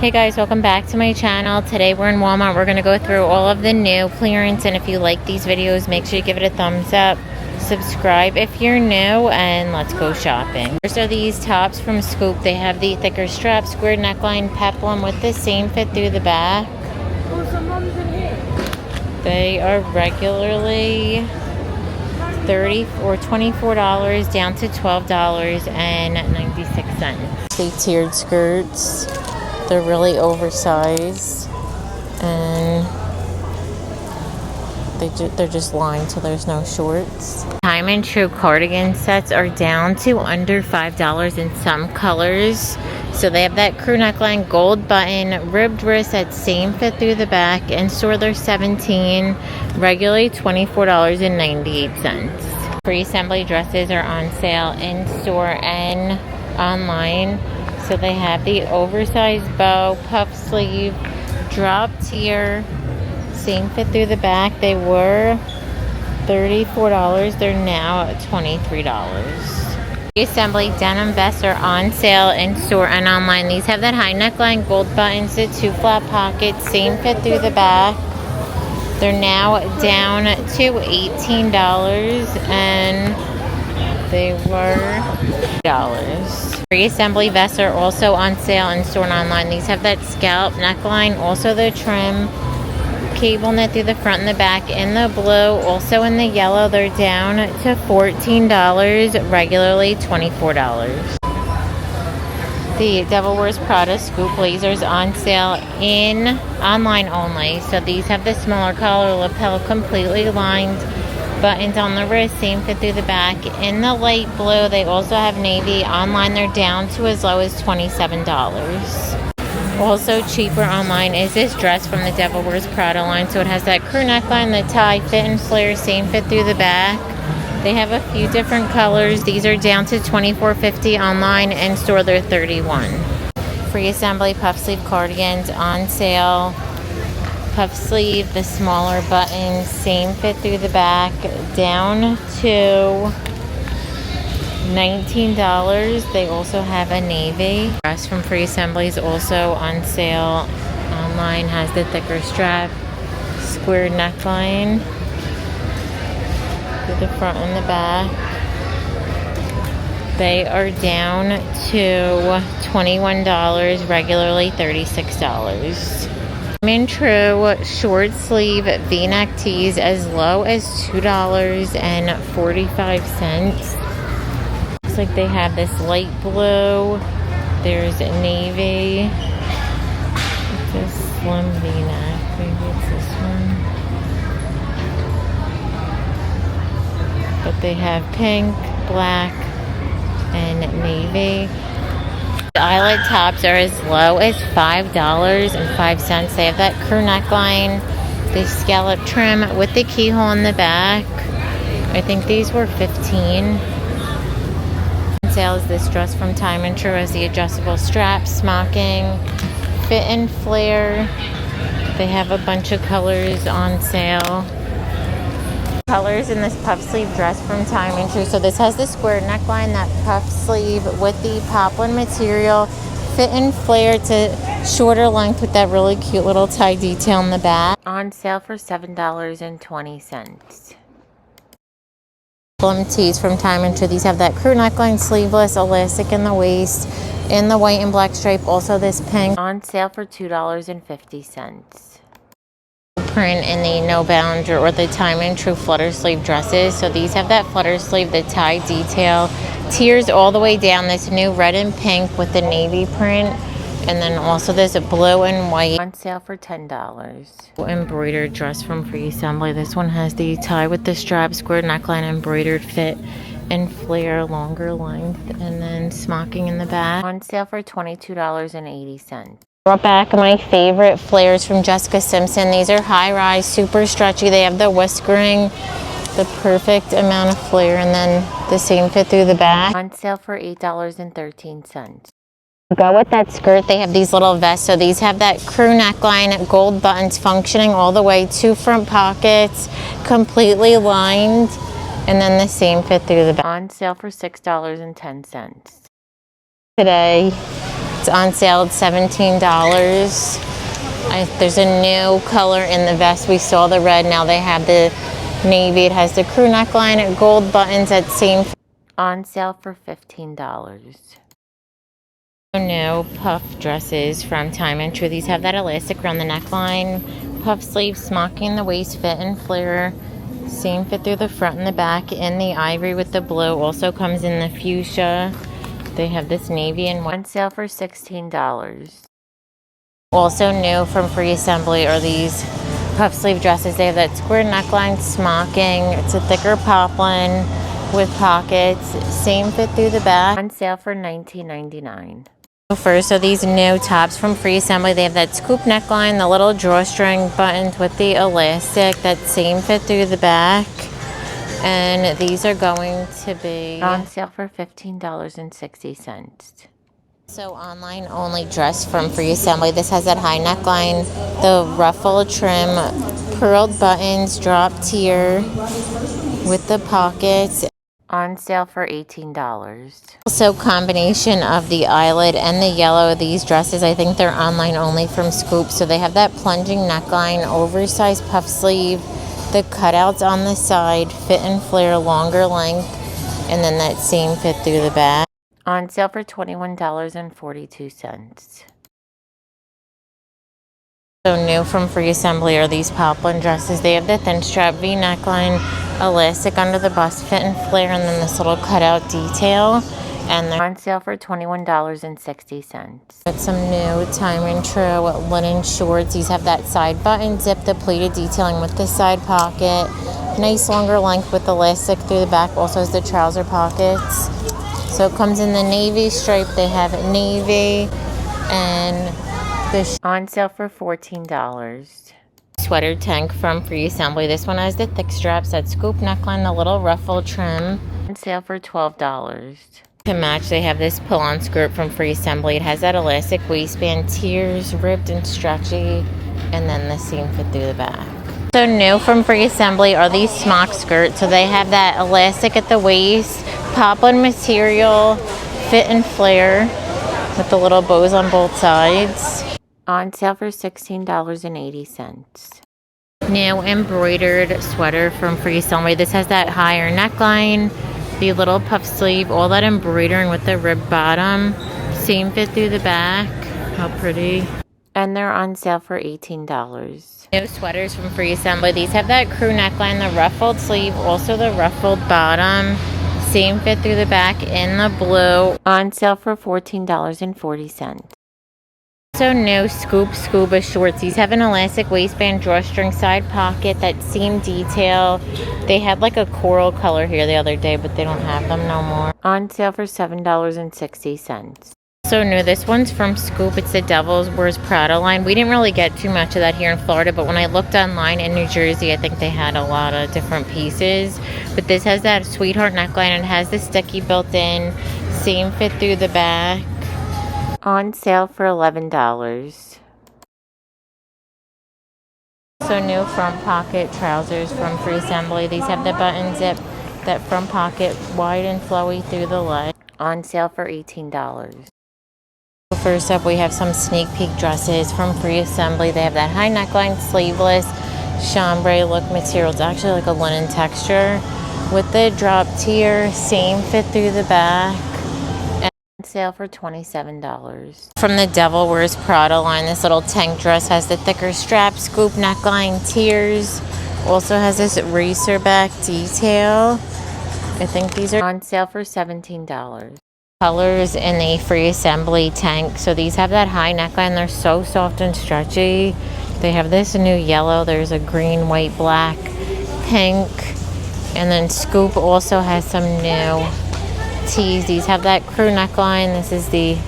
Hey guys, welcome back to my channel. Today we're in Walmart. We're going to go through all of the new clearance, and if you like these videos, make sure you give it a thumbs up. Subscribe if you're new, and let's go shopping. First are these tops from Scoop. They have the thicker strap, square neckline, peplum with the same fit through the back. They are regularly $30 or $24 down to $12.96. They tiered skirts. They're really oversized, and they're just lined so there's no shorts. Time and True cardigan sets are down to under $5 in some colors. So they have that crew neckline, gold button, ribbed wrist, that same fit through the back. In store they're $17, regularly $24.98. Free assembly dresses are on sale in store and online. So they have the oversized bow, puff sleeve, drop tier, same fit through the back. They were $34. They're now $23. The assembly denim vests are on sale in store and online. These have that high neckline, gold buttons, the two flat pockets, same fit through the back. They're now down to $18, and they were $10. Free assembly vests are also on sale in store and online. These have that scallop neckline, also the trim, cable knit through the front and the back in the blue, also in the yellow. They're down to $14, regularly $24. The Devil Wears Prada Scoop blazers on sale in online only. So these have the smaller collar, lapel, completely lined, buttons on the wrist, same fit through the back in the light blue. They also have navy. Online they're down to as low as $27. Also cheaper online is this dress from the Devil Wears Prada line. So it has that crew neckline, the tie, fit and flare, same fit through the back. They have a few different colors. These are down to $24.50 online. In store they're $31. Free assembly puff sleeve cardigans on sale. Puff sleeve, the smaller buttons, same fit through the back, down to $19. They also have a navy. Dress from Free Assembly is also on sale online. Has the thicker strap, square neckline to the front and the back. They are down to $21, regularly $36. In True short sleeve V-neck tees as low as $2.45. Looks like they have this light blue. There's navy. It's a slim V-neck. Maybe it's this one. But they have pink, black, and navy. The eyelet tops are as low as $5.05. They have that crew neckline, the scallop trim with the keyhole in the back. I think these were $15. On sale is this dress from Time and True, as the adjustable strap, smocking, fit and flare. They have a bunch of colors on sale. Colors in this puff sleeve dress from Time and True. So this has the square neckline, that puff sleeve with the poplin material, fit and flare to shorter length with that really cute little tie detail in the back. On sale for $7.20. Peplum tees from Time and True. These have that crew neckline, sleeveless, elastic in the waist, in the white and black stripe. Also this pink. On sale for $2.50. Print in the No Bound or the Time and True flutter sleeve dresses. So these have that flutter sleeve, the tie detail, tiers all the way down. This new red and pink with the navy print, and then also there's a blue and white. On sale for $10. Embroidered dress from Free Assembly. This one has the tie with the strap, square neckline, embroidered fit and flare, longer length, and then smocking in the back. On sale for $22.80. Brought back my favorite flares from Jessica Simpson. These are high rise, super stretchy. They have the whiskering, the perfect amount of flare, and then the same fit through the back. On sale for $8.13. Go with that skirt. They have these little vests. So these have that crew neckline, gold buttons functioning all the way, two front pockets, completely lined, and then the same fit through the back. On sale for $6.10. Today It's on sale at $17. There's a new color in the vest. We saw the red. Now they have the navy. It has the crew neckline, gold buttons at same. On sale for $15. New puff dresses from Time and True. These have that elastic around the neckline, puff sleeve, smocking in the waist, fit and flare. Same fit through the front and the back in the ivory with the blue. Also comes in the fuchsia. They have this navy and one sale for $16. Also new from Free Assembly are these puff sleeve dresses. They have that square neckline smocking. It's a thicker poplin with pockets. Same fit through the back. On sale for $19.99. First are these new tops from Free Assembly. They have that scoop neckline, the little drawstring buttons with the elastic, that same fit through the back. And these are going to be on sale for $15.60. So online only dress from Free Assembly. This has that high neckline, the ruffle trim, pearled buttons, drop tier with the pockets. On sale for $18. Also combination of the eyelet and the yellow. These dresses, I think they're online only from Scoop. So they have that plunging neckline, oversized puff sleeve, the cutouts on the side, fit and flare, longer length, and then that same fit through the back. On sale for $21.42. So new from Free Assembly are these poplin dresses. They have the thin strap V neckline, elastic under the bust, fit and flare, and then this little cutout detail. And they're on sale for $21.60. Got some new Time and True linen shorts. These have that side button zip, the pleated detailing with the side pocket. Nice longer length with elastic through the back. Also has the trouser pockets. So it comes in the navy stripe. They have navy and on sale for $14. Sweater tank from Free Assembly. This one has the thick straps, that scoop neckline, the little ruffle trim. On sale for $12. To match, they have this pull-on skirt from Free Assembly. It has that elastic waistband, tiers, ribbed and stretchy, and then the seam fit through the back. So new from Free Assembly are these smock skirts. So they have that elastic at the waist, poplin material, fit and flare with the little bows on both sides. On sale for $16.80. New embroidered sweater from Free Assembly. This has that higher neckline, the little puff sleeve, all that embroidering with the ribbed bottom. Same fit through the back. How pretty. And they're on sale for $18. New sweaters from Free Assembly. These have that crew neckline, the ruffled sleeve, also the ruffled bottom. Same fit through the back in the blue. On sale for $14.40. Also new Scoop Scuba shorts. These have an elastic waistband, drawstring, side pocket, that seam detail. They had like a coral color here the other day, but they don't have them no more. On sale for $7.60. So new, this one's from Scoop. It's the Devil's Wears Prada line. We didn't really get too much of that here in Florida, but when I looked online in New Jersey, I think they had a lot of different pieces. But this has that sweetheart neckline and has the sticky built in. Same fit through the back. On sale for $11. So new front pocket trousers from Free Assembly. These have the button zip, that front pocket wide and flowy through the leg. On sale for $18. First up, we have some sneak peek dresses from Free Assembly. They have that high neckline, sleeveless, chambray look material. It's actually like a linen texture with the drop tier, same fit through the back. Sale for $27. From the Devil Wears Prada line, this little tank dress has the thicker strap, scoop neckline, tiers. Also has this racer back detail. I think these are on sale for $17. Colors in the Free Assembly tank. So these have that high neckline. They're so soft and stretchy. They have this new yellow. There's a green, white, black, pink. And then Scoop also has some new tees. These have that crew neckline. This is the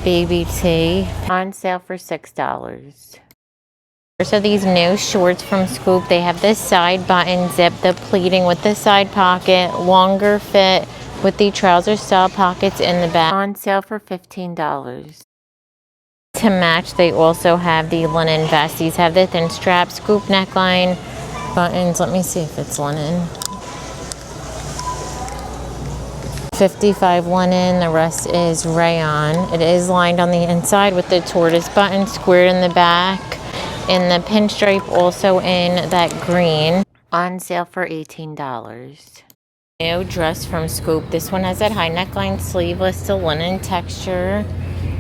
baby tee. On sale for $6. So these new shorts from Scoop. They have this side button zip, the pleating with the side pocket, longer fit with the trouser style pockets in the back. On sale for $15. To match, they also have the linen vest. These have the thin strap, scoop neckline, buttons. Let me see if it's linen. 55 linen, the rest is rayon. It is lined on the inside with the tortoise button squared in the back, in the pinstripe, also in that green. On sale for $18. New dress from Scoop. This one has that high neckline, sleeveless to linen texture.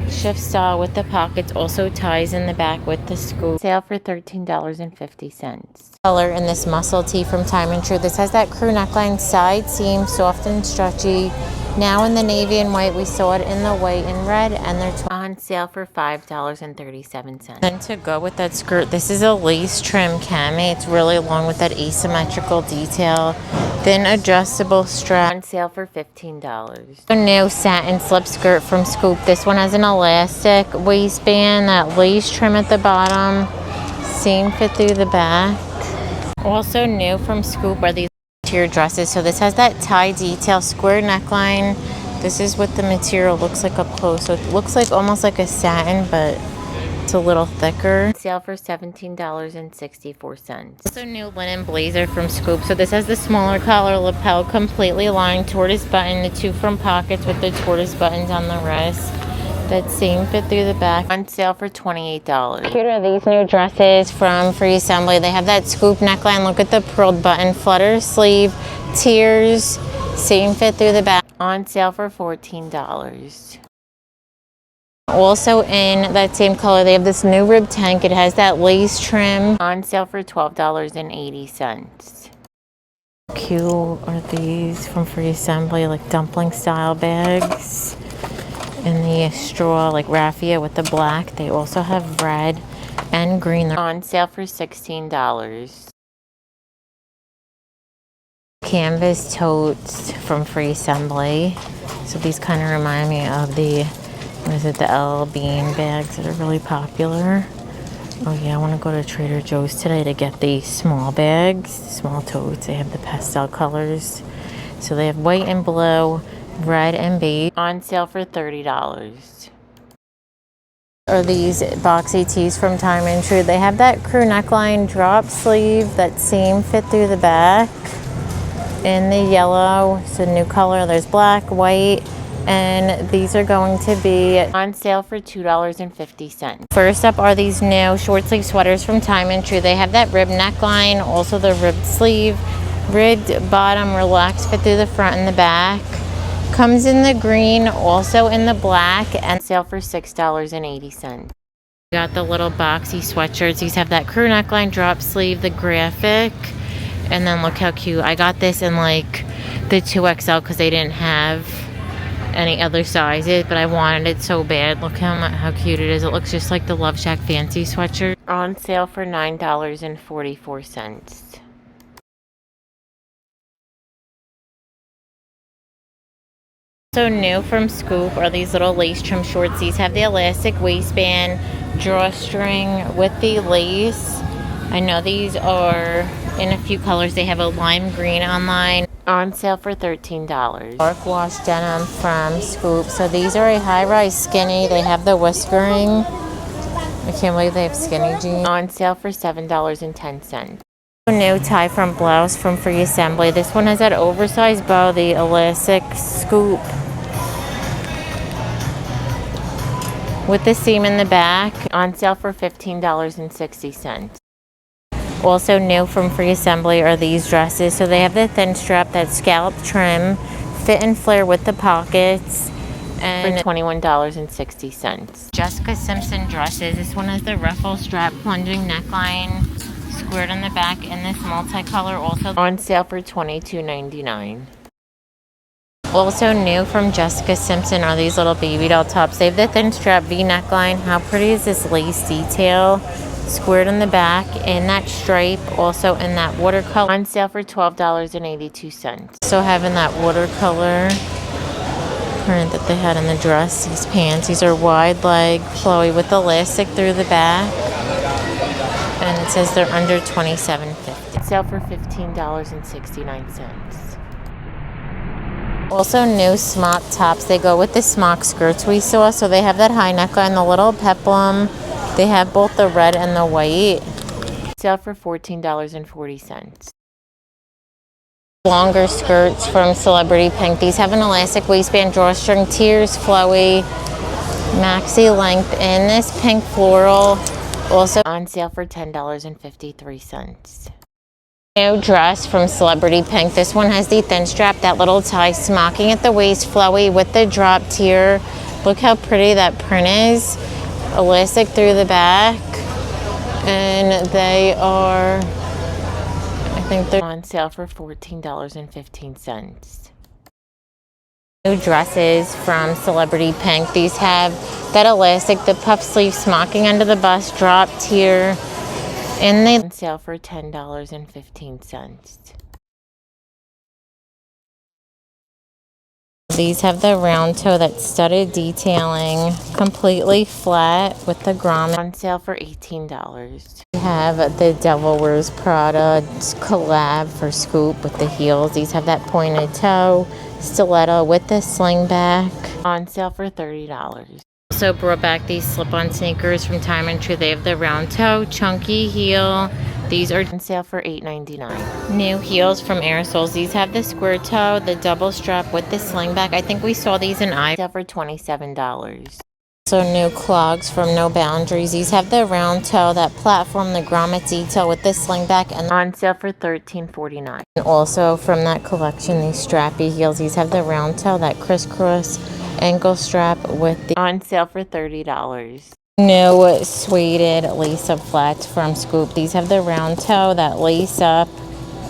Shift style with the pockets, also ties in the back with the scoop. Sale for $13.50. Color in this muscle tee from Time and True. This has that crew neckline, side seam, soft and stretchy. Now in the navy and white, we saw it in the white and red, and they're on sale for $5.37. Then to go with that skirt, this is a lace trim cami. It's really long with that asymmetrical detail. Thin adjustable strap, on sale for $15. A new satin slip skirt from Scoop. This one has an elastic waistband, that lace trim at the bottom, seam fit through the back. Also new from Scoop are these tier dresses. So this has that tie detail, square neckline. This is what the material looks like up close. So it looks like almost like a satin, but it's a little thicker. Sale for $17.64. Also new linen blazer from Scoop. So this has the smaller collar, lapel, completely lined, tortoise button, the two front pockets with the tortoise buttons on the wrist. That seam fit through the back. On sale for $28. Cute are these new dresses from Free Assembly. They have that scoop neckline. Look at the pearled button, flutter sleeve, tiers, seam fit through the back. On sale for $14. Also in that same color, they have this new rib tank. It has that lace trim. On sale for $12.80. Cute are these from Free Assembly, like dumpling style bags. In the straw, like raffia with the black. They also have red and green. They're on sale for $16. Canvas totes from Free Assembly. So these kind of remind me of the, what is it, the L bean bags that are really popular. Oh yeah, I want to go to Trader Joe's today to get the small bags, small totes. They have the pastel colors. So they have white and blue, red and beige. On sale for $30. Are these boxy tees from Time and True. They have that crew neckline, drop sleeve, that seam fit through the back. In the yellow, it's a new color. There's black, white, and these are going to be on sale for $2.50. First up are these new short sleeve sweaters from Time and True. They have that rib neckline, also the ribbed sleeve, ribbed bottom, relaxed fit through the front and the back. Comes in the green, also in the black, and sale for $6.80. Got the little boxy sweatshirts. These have that crew neckline, drop sleeve, the graphic, and then look how cute. I got this in like the 2XL because they didn't have any other sizes, but I wanted it so bad. Look how cute it is. It looks just like the Love Shack fancy sweatshirt. On sale for $9.44. So new from Scoop are these little lace trim shorts. These have the elastic waistband, drawstring with the lace. I know these are in a few colors. They have a lime green online. On sale for $13. Dark wash denim from Scoop. So these are a high-rise skinny. They have the whiskering. I can't believe they have skinny jeans. On sale for $7.10. New tie from blouse from Free Assembly. This one has that oversized bow, the elastic scoop with the seam in the back. On sale for $15.60. Also new from Free Assembly are these dresses. So they have the thin strap, that scallop trim, fit and flare with the pockets, and for $21.60. Jessica Simpson dresses. This one has the ruffle strap, plunging neckline, squared on the back in this multicolor, also on sale for $22.99. Also new from Jessica Simpson are these little baby doll tops. They have the thin strap V neckline. How pretty is this lace detail? Squared on the back in that stripe, also in that watercolor. On sale for $12.82. So having that watercolor print that they had in the dress, these pants. These are wide leg, flowy with elastic through the back. And it says they're under $27.50. Sale for $15.69. Also new smock tops. They go with the smock skirts we saw. So they have that high neckline, the little peplum. They have both the red and the white. Sale for $14.40. Longer skirts from Celebrity Pink. These have an elastic waistband, drawstring, tiers, flowy, maxi length in this pink floral. Also on sale for $10.53. New dress from Celebrity Pink. This one has the thin strap, that little tie, smocking at the waist, flowy with the drop tier. Look how pretty that print is. Elastic through the back. And they are, I think they're on sale for $14.15. New dresses from Celebrity Pink. These have that elastic, the puff sleeve, smocking under the bust, drop tier. And they on sale for $10.15. These have the round toe, that studded detailing, completely flat with the grommet, on sale for $18. We have the Devil Wears Prada collab for Scoop with the heels. These have that pointed toe, stiletto with the sling back, on sale for $30. Also brought back these slip-on sneakers from Time and True. They have the round toe, chunky heel. These are on sale for $8.99. New heels from Aerosoles. These have the square toe, the double strap with the sling back. I think we saw these in I for $27. So new clogs from No Boundaries. These have the round toe, that platform, the grommet detail with the sling back, and on sale for $13.49. And also from that collection, these strappy heels. These have the round toe, that crisscross ankle strap with the on sale for $30. New suede lace-up flats from Scoop. These have the round toe, that lace-up,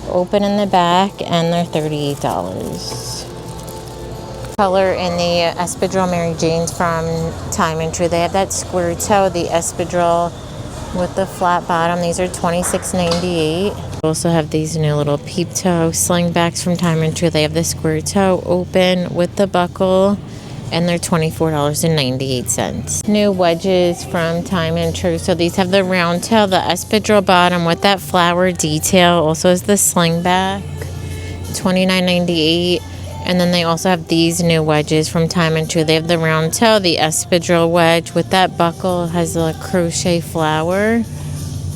open in the back, and they're $38. Color in the espadrille Mary Janes from Time and True. They have that square toe, the espadrille with the flat bottom. These are $26.98. Also have these new little peep toe sling backs from Time and True. They have the square toe open with the buckle, and they're $24.98. New wedges from Time and True. So these have the round toe, the espadrille bottom with that flower detail. Also has the sling back, $29.98. And then they also have these new wedges from Time and True. They have the round toe, the espadrille wedge with that buckle, has a crochet flower.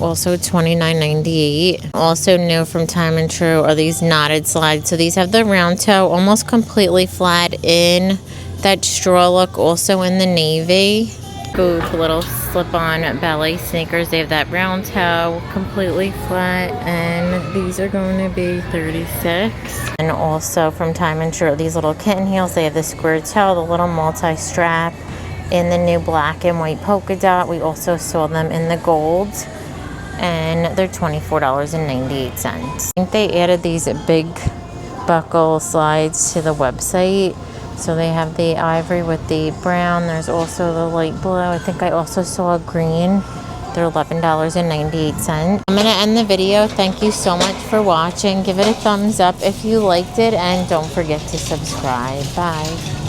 Also $29.98. Also new from Time and True are these knotted slides. So these have the round toe, almost completely flat in that straw look, also in the navy. Boot little slip-on ballet sneakers. They have that round toe, completely flat, and these are going to be $36. And also from Time and True, these little kitten heels. They have the square toe, the little multi-strap in the new black and white polka dot. We also saw them in the gold, and they're $24.98. I think they added these big buckle slides to the website. So they have the ivory with the brown. There's also the light blue. I think I also saw a green. They're $11.98. I'm going to end the video. Thank you so much for watching. Give it a thumbs up if you liked it, and don't forget to subscribe. Bye.